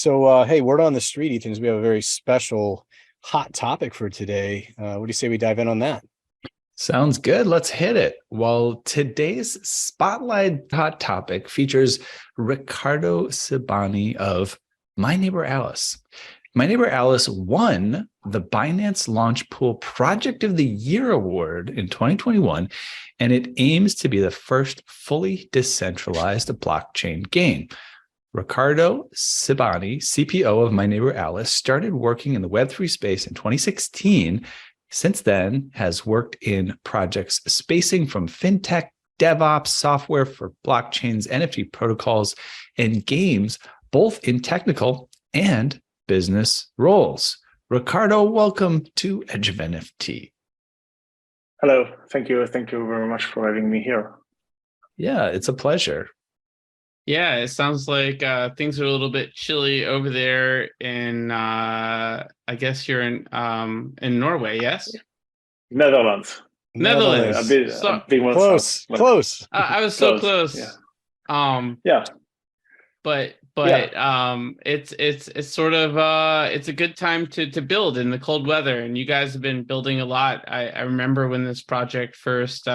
So, hey, word on the street, Ethan, is we have a very special hot topic for today. What do you say we dive in on that? Sounds good. Let's hit it. Well, today's spotlight hot topic features Riccardo Sibani of My Neighbor Alice. My Neighbor Alice won the Binance Launch Pool Project of the Year Award in 2021, and it aims to be the first fully decentralized blockchain game. Riccardo Sibani, CPO of My Neighbor Alice, started working in the Web3 space in 2016. Since then, has worked in projects spacing from fintech, DevOps, software for blockchains, NFT protocols, and games, both in technical and business roles. Riccardo, welcome to Edge of NFT. Hello, thank you. Thank you very much for having me here. Yeah, it's a pleasure. Yeah, it sounds like things are a little bit chilly over there in I guess you're in Norway, yes? Netherlands. Netherlands. A bit Close. I was so close. Yeah. Yeah. But it's sort of it's a good time to build in the cold weather, and you guys have been building a lot. I remember when this project first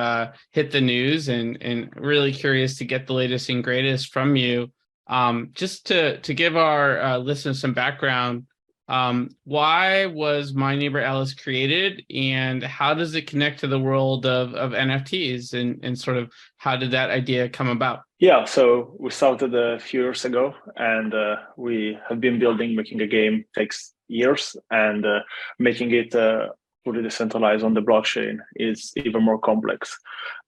hit the news, and really curious to get the latest and greatest from you. Just to give our listeners some background, why was My Neighbor Alice created, and how does it connect to the world of NFTs, and sort of how did that idea come about? Yeah, so we started a few years ago, and we have been making a game takes years, and making it fully decentralized on the blockchain is even more complex.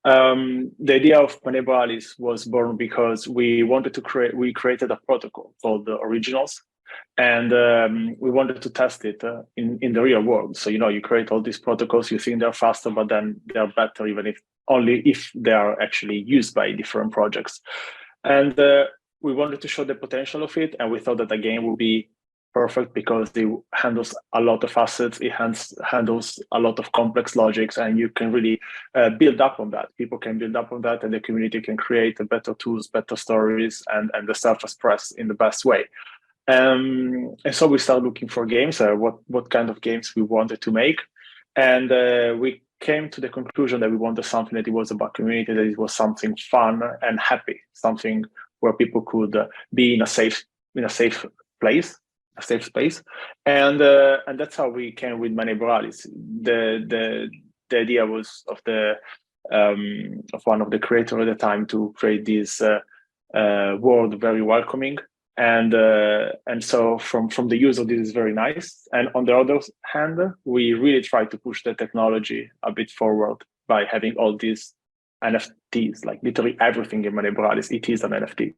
The idea of My Neighbor Alice was born because we created a protocol called the Originals, and we wanted to test it in the real world. So, you create all these protocols, you think they're faster, but then they're better even if they are actually used by different projects. And we wanted to show the potential of it, and we thought that the game would be perfect because it handles a lot of assets, it handles a lot of complex logics, and you can really build up on that. People can build up on that, and the community can create better tools, better stories, and the self-express in the best way. And so we started looking for games, what kind of games we wanted to make. And we came to the conclusion that we wanted something that it was about community, that it was something fun and happy, something where people could be in a safe place, a safe space. And that's how we came with My Neighbor Alice. The idea was of one of the creators at the time to create this world very welcoming. And so from the user, this is very nice. And on the other hand, we really try to push the technology a bit forward by having all these NFTs, like literally everything in My Neighbor Alice, it is an NFT.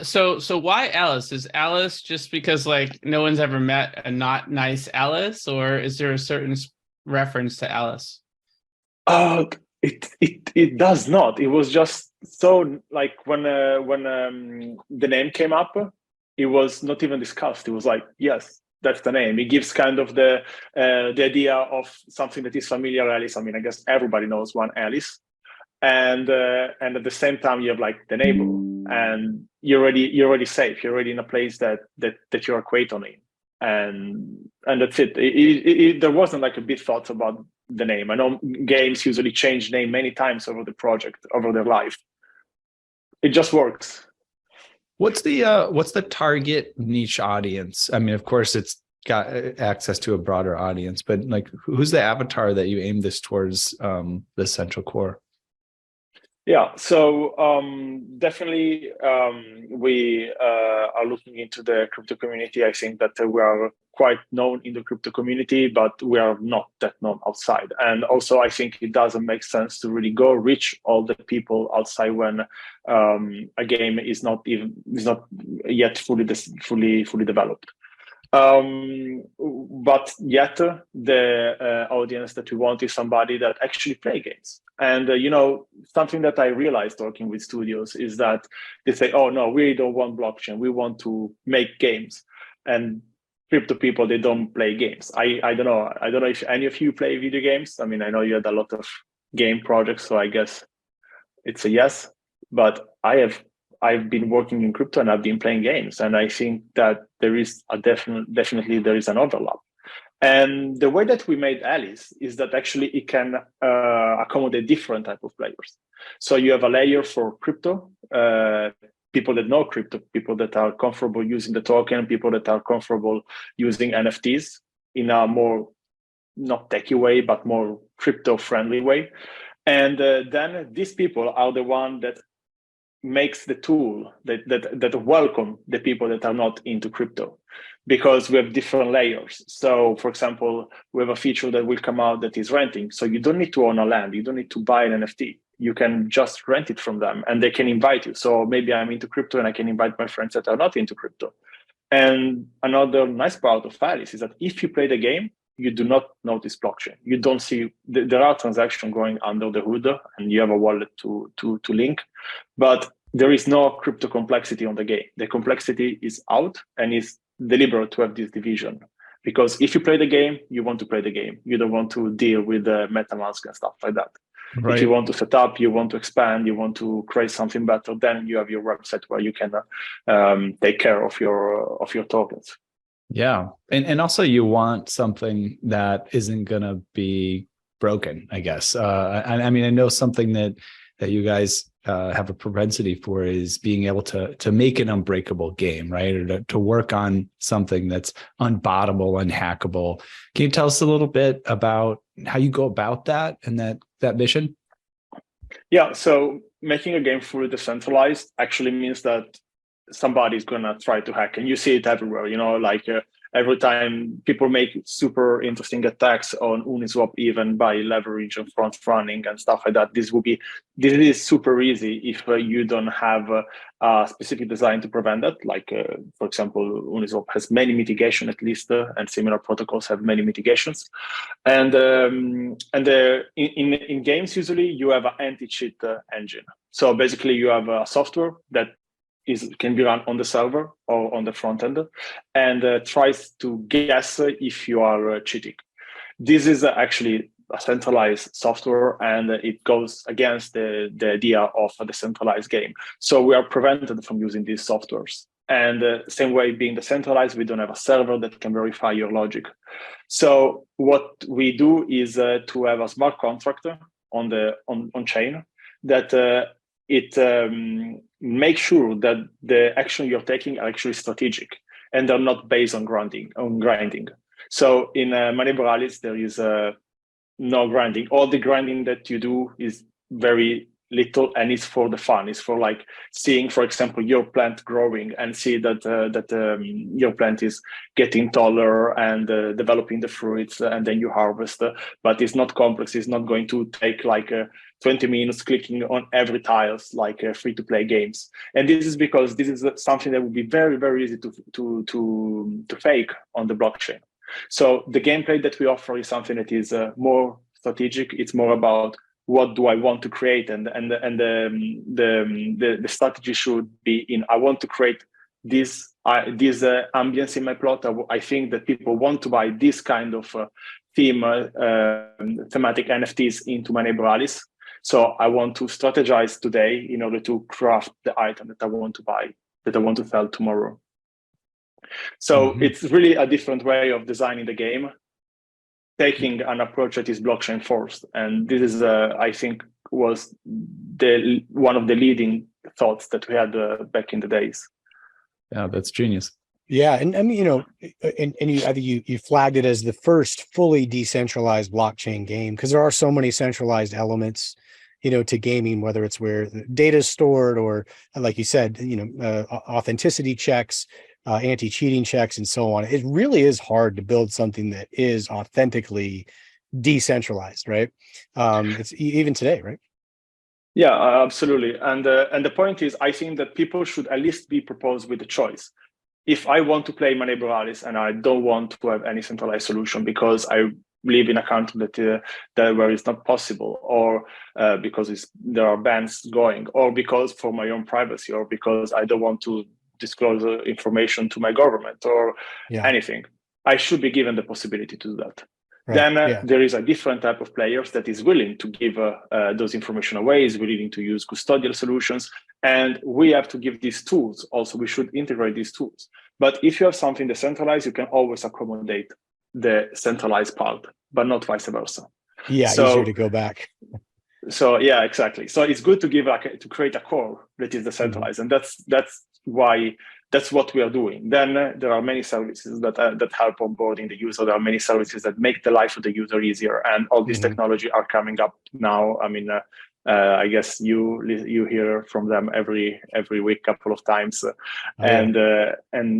So why Alice? Is Alice just because like no one's ever met a not nice Alice, or is there a certain reference to Alice? It does not. It was just so like when the name came up, it was not even discussed. It was like, yes, that's the name. It gives kind of the idea of something that is familiar. Alice. I mean, I guess everybody knows one Alice, and at the same time you have like the neighbor, and you're already safe. You're already in a place that you're equating in, and that's it. There wasn't like a big thought about the name. I know games usually change name many times over the project, over their life. It just works. What's the target niche audience? I mean, of course, it's got access to a broader audience, but like, who's the avatar that you aim this towards, the central core? Yeah, so definitely we are looking into the crypto community. I think that we are quite known in the crypto community, but we are not that known outside. And also, I think it doesn't make sense to really go reach all the people outside when a game is not yet fully developed. But yet the audience that we want is somebody that actually play games. And something that I realized talking with studios is that they say, oh no, we don't want blockchain, we want to make games. And crypto people, they don't play games. I don't know if any of you play video games. I mean, I know you had a lot of game projects, so I guess it's a yes. But I have I've been working in crypto and I've been playing games, and I think that there is definitely there is an overlap. And the way that we made Alice is that actually it can accommodate different type of players. So you have a layer for crypto, people that know crypto, people that are comfortable using the token, people that are comfortable using NFTs in a more not techie way, but more crypto friendly way. And then these people are the one that makes the tool that welcome the people that are not into crypto, because we have different layers. So for example, we have a feature that will come out that is renting. So you don't need to own a land. You don't need to buy an NFT. You can just rent it from them and they can invite you. So maybe I'm into crypto and I can invite my friends that are not into crypto. And another nice part of Alice is that if you play the game, you do not notice blockchain. You don't see, there are transactions going under the hood and you have a wallet to link, but there is no crypto complexity on the game. The complexity is out, and it's deliberate to have this division. Because if you play the game, you want to play the game. You don't want to deal with the MetaMask and stuff like that. Right. If you want to set up, you want to expand, you want to create something better, then you have your website where you can take care of your tokens. Yeah. And also you want something that isn't going to be broken, I guess. I mean, I know something that you guys have a propensity for is being able to make an unbreakable game, right? Or to work on something that's unbottable, unhackable. Can you tell us a little bit about how you go about that and that mission? Yeah, so making a game fully decentralized actually means that somebody's gonna try to hack, and you see it everywhere. Like every time people make super interesting attacks on Uniswap, even by leverage and front running and stuff like that. This is super easy if you don't have a specific design to prevent that. Like for example, Uniswap has many mitigation, at least, and similar protocols have many mitigations. And in games, usually you have an anti-cheat engine. So basically, you have a software that can be run on the server or on the front end, and tries to guess if you are cheating. This is actually a centralized software, and it goes against the idea of a decentralized game. So we are prevented from using these softwares. And same way, being decentralized, we don't have a server that can verify your logic. So what we do is to have a smart contract on chain that it makes sure that the action you're taking are actually strategic and they're not based on grinding. So in My Neighbor Alice, there is no grinding. All the grinding that you do is very little, and it's for the fun. It's for like seeing, for example, your plant growing and see that your plant is getting taller and developing the fruits, and then you harvest. But it's not complex. It's not going to take like 20 minutes clicking on every tiles like free-to-play games. And this is because this is something that would be very, very easy to fake on the blockchain. So the gameplay that we offer is something that is more strategic. It's more about what do I want to create, and the strategy should be in, I want to create this ambience in my plot. I think that people want to buy this kind of thematic NFTs into My Neighbor Alice. So I want to strategize today in order to craft the item that I want to buy, that I want to sell tomorrow. So it's really a different way of designing the game, taking an approach that is blockchain first. And this is, I think, was one of the leading thoughts that we had back in the days. Yeah, that's genius. Yeah, and I mean, and I think you flagged it as the first fully decentralized blockchain game, because there are so many centralized elements, to gaming, whether it's where the data is stored or, like you said, authenticity checks, anti-cheating checks, and so on. It really is hard to build something that is authentically decentralized, right? It's even today, right? Yeah, absolutely. And the point is, I think that people should at least be proposed with a choice. If I want to play My Neighbor Alice and I don't want to have any centralized solution because I live in a country that where it's not possible, or because there are bans going, or because for my own privacy, or because I don't want to disclose information to my government or anything, I should be given the possibility to do that. Then Yeah. there is a different type of players that is willing to give those information away, is willing to use custodial solutions. And we have to give these tools. Also, we should integrate these tools. But if you have something decentralized, you can always accommodate the centralized part, but not vice versa. Yeah, easier to go back. So yeah, exactly. So it's good to give to create a core that is decentralized, and that's what we are doing. Then there are many services that help onboarding the user. There are many services that make the life of the user easier, and all these technology are coming up now. I mean, I guess you hear from them every week, couple of times, and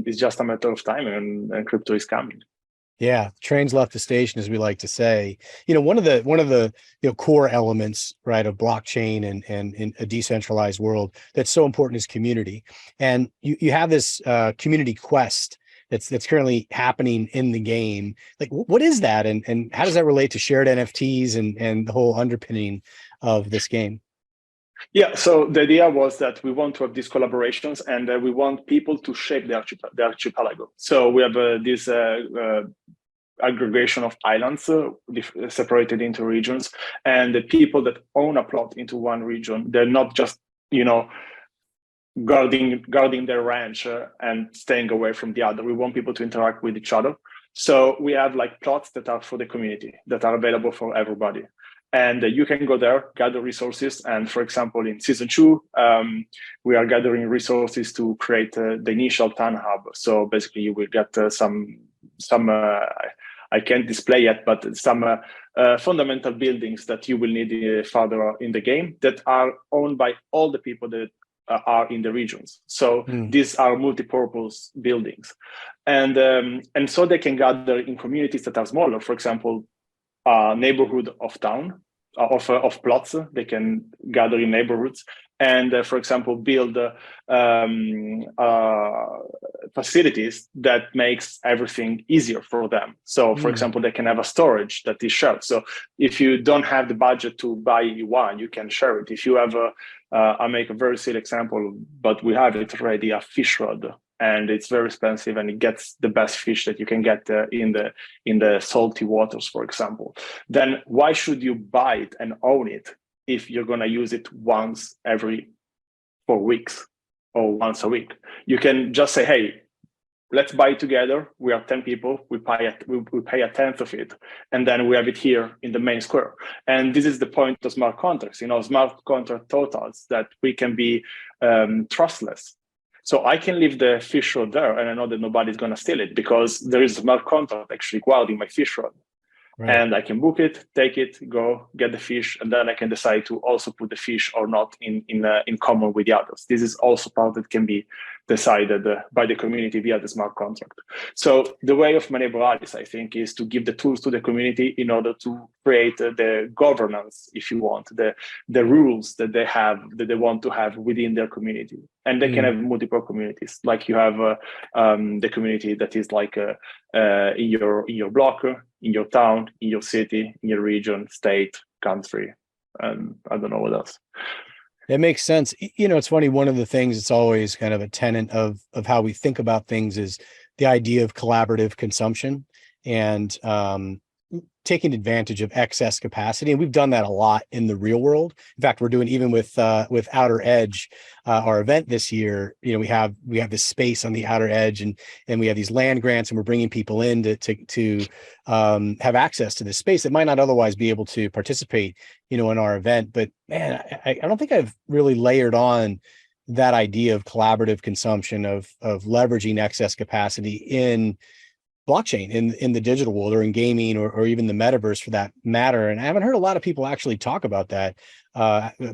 it's just a matter of time, and crypto is coming. Yeah, trains left the station, as we like to say. One of the core elements, right, of blockchain and in a decentralized world that's so important is community. And you have this community quest that's currently happening in the game. Like, what is that, and how does that relate to shared NFTs and the whole underpinning of this game? Yeah, so the idea was that we want to have these collaborations, and we want people to shape the archipelago. So we have this aggregation of islands separated into regions, and the people that own a plot into one region, they're not just guarding their ranch and staying away from the other. We want people to interact with each other. So we have like plots that are for the community, that are available for everybody. And you can go there, gather resources. And for example, in season 2, we are gathering resources to create the initial town hub. So basically you will get some I can't display yet, but some fundamental buildings that you will need further in the game that are owned by all the people that are in the regions. So these are multi-purpose buildings. And so they can gather in communities that are smaller. For example, neighborhood of town, of plots. They can gather in neighborhoods and, for example, build facilities that makes everything easier for them. So, for example, they can have a storage that is shared. So if you don't have the budget to buy one, you can share it. If you have I make a very silly example, but we have it already, a fish rod. And it's very expensive, and it gets the best fish that you can get in the salty waters, for example. Then why should you buy it and own it if you're going to use it once every 4 weeks or once a week? You can just say, hey, let's buy it together. We are 10 people. We pay a tenth of it, and then we have it here in the main square. And this is the point of smart contracts. Smart contract totals that we can be trustless. So I can leave the fish rod there, and I know that nobody's going to steal it because there is a smart contract actually guarding my fish rod. Right. And I can book it, take it, go get the fish, and then I can decide to also put the fish or not in common with the others. This is also part that can be decided by the community via the smart contract. So the way of My Neighbor Alice, I think, is to give the tools to the community in order to create the governance, if you want, the rules that they want to have within their community. And they can have multiple communities, like you have the community that is like in your block, in your town, in your city, in your region, state, country, and I don't know what else. It makes sense. It's funny. One of the things that's always kind of a tenet of how we think about things is the idea of collaborative consumption and taking advantage of excess capacity. And we've done that a lot in the real world. In fact, we're doing even with Outer Edge, our event this year. We have this space on the outer edge, and we have these land grants, and we're bringing people in to have access to this space that might not otherwise be able to participate, in our event. But man, I don't think I've really layered on that idea of collaborative consumption, of leveraging excess capacity in blockchain, in the digital world, or in gaming, or even the metaverse for that matter. And I haven't heard a lot of people actually talk about that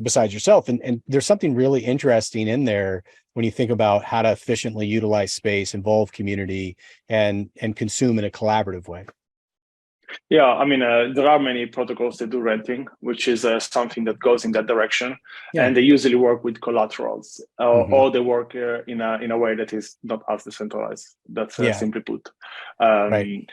besides yourself. And there's something really interesting in there when you think about how to efficiently utilize space, involve community, and consume in a collaborative way. Yeah, I mean, there are many protocols that do renting, which is something that goes in that direction. Yeah. And they usually work with collaterals, or they work in a way that is not as decentralized. That's simply put. Right.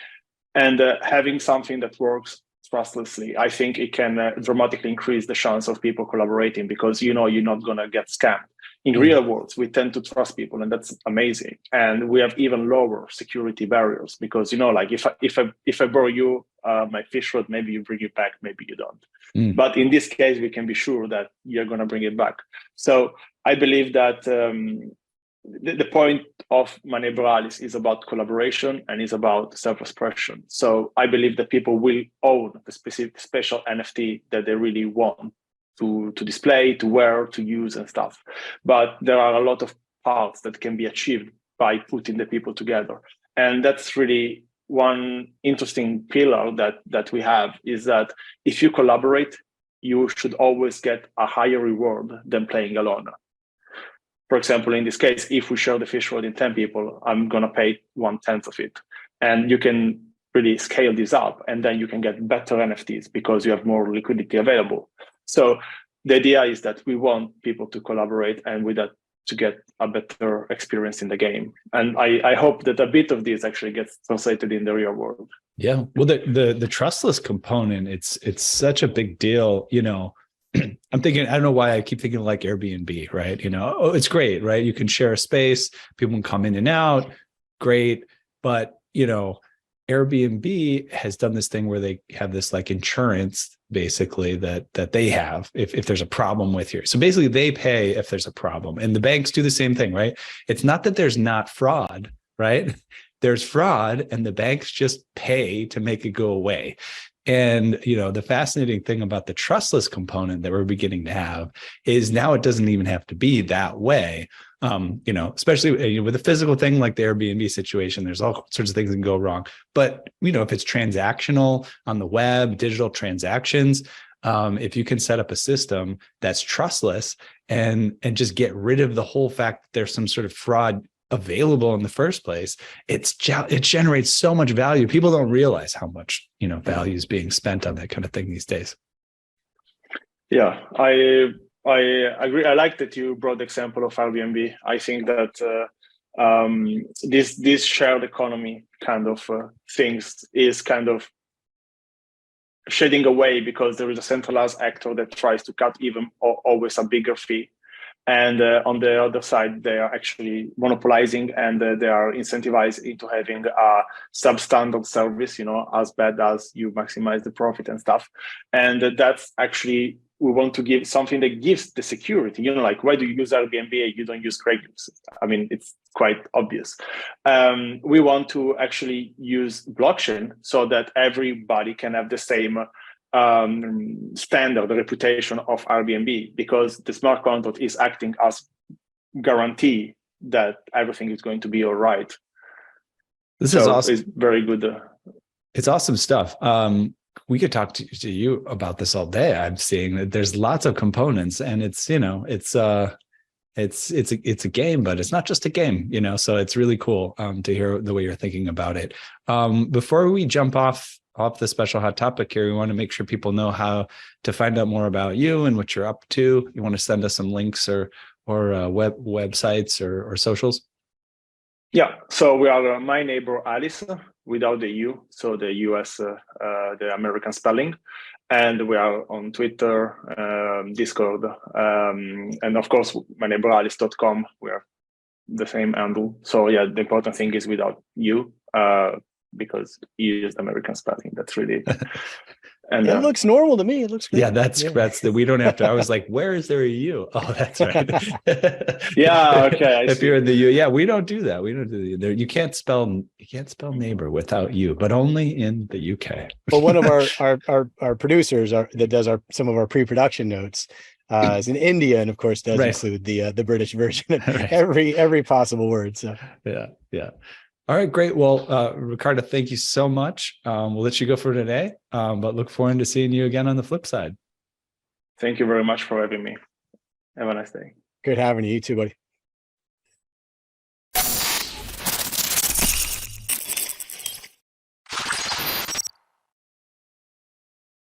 And having something that works trustlessly, I think it can dramatically increase the chance of people collaborating, because you're not going to get scammed. In real world, we tend to trust people, and that's amazing. And we have even lower security barriers, because like if I borrow you my fish rod, maybe you bring it back, maybe you don't. But in this case, we can be sure that you're going to bring it back. So I believe that the point of My Neighbor Alice is about collaboration and is about self-expression. So I believe that people will own the special NFT that they really want to display, to wear, to use and stuff. But there are a lot of parts that can be achieved by putting the people together. And that's really one interesting pillar that we have, is that if you collaborate, you should always get a higher reward than playing alone. For example, in this case, if we share the fish rod in 10 people, I'm going to pay 1/10 of it. And you can really scale this up, and then you can get better NFTs because you have more liquidity available. So the idea is that we want people to collaborate, and with that to get a better experience in the game. And I hope that a bit of this actually gets translated in the real world. Yeah. Well, the trustless component, it's such a big deal. I'm thinking, I don't know why I keep thinking like Airbnb, right? It's great, right? You can share a space, people can come in and out, great. But, Airbnb has done this thing where they have this like insurance basically that they have if there's a problem with you. So basically they pay if there's a problem, and the banks do the same thing, right? It's not that there's not fraud, right? There's fraud, and the banks just pay to make it go away. And, the fascinating thing about the trustless component that we're beginning to have is now it doesn't even have to be that way. Especially with a physical thing like the Airbnb situation, there's all sorts of things that can go wrong. But, if it's transactional on the web, digital transactions, if you can set up a system that's trustless and just get rid of the whole fact that there's some sort of fraud available in the first place, it generates so much value. People don't realize how much value is being spent on that kind of thing these days. Yeah, I agree. I like that you brought the example of Airbnb. I think that this shared economy kind of things is kind of shedding away, because there is a centralized actor that tries to cut even always a bigger fee. And on the other side, they are actually monopolizing, and they are incentivized into having a substandard service, as bad as you maximize the profit and stuff. And that's actually, we want to give something that gives the security, like why do you use Airbnb and you don't use Craigslist? I mean, it's quite obvious. We want to actually use blockchain so that everybody can have the same standard, the reputation of Airbnb, because the smart contract is acting as guarantee that everything is going to be all right. This is awesome. It's very good. It's awesome stuff. We could talk to you about this all day. I'm seeing that there's lots of components, and it's a game, but it's not just a game, so it's really cool to hear the way you're thinking about it. Before we jump off the special hot topic here, we want to make sure people know how to find out more about you and what you're up to. You want to send us some links or websites or socials? Yeah, so we are My Neighbor Alice without the U, so the US, the American spelling. And we are on Twitter, Discord, and of course, myneighboralice.com. We are the same handle. So yeah, the important thing is without U, because you use American spelling. That's really. And it looks normal to me. It looks great. Yeah, that's we don't have to. I was like, where is there a U? Oh, that's right. Yeah, okay. If you're in the U, yeah, we don't do that. We don't do the, you can't spell neighbor without U, but only in the UK. Well, one of our producers that does some of our pre-production notes is in India, and of course does include the British version of every possible word. So yeah. All right, great. Well, Riccardo, thank you so much. We'll let you go for today, but look forward to seeing you again on the flip side. Thank you very much for having me. Have a nice day. Good having you. You too, buddy.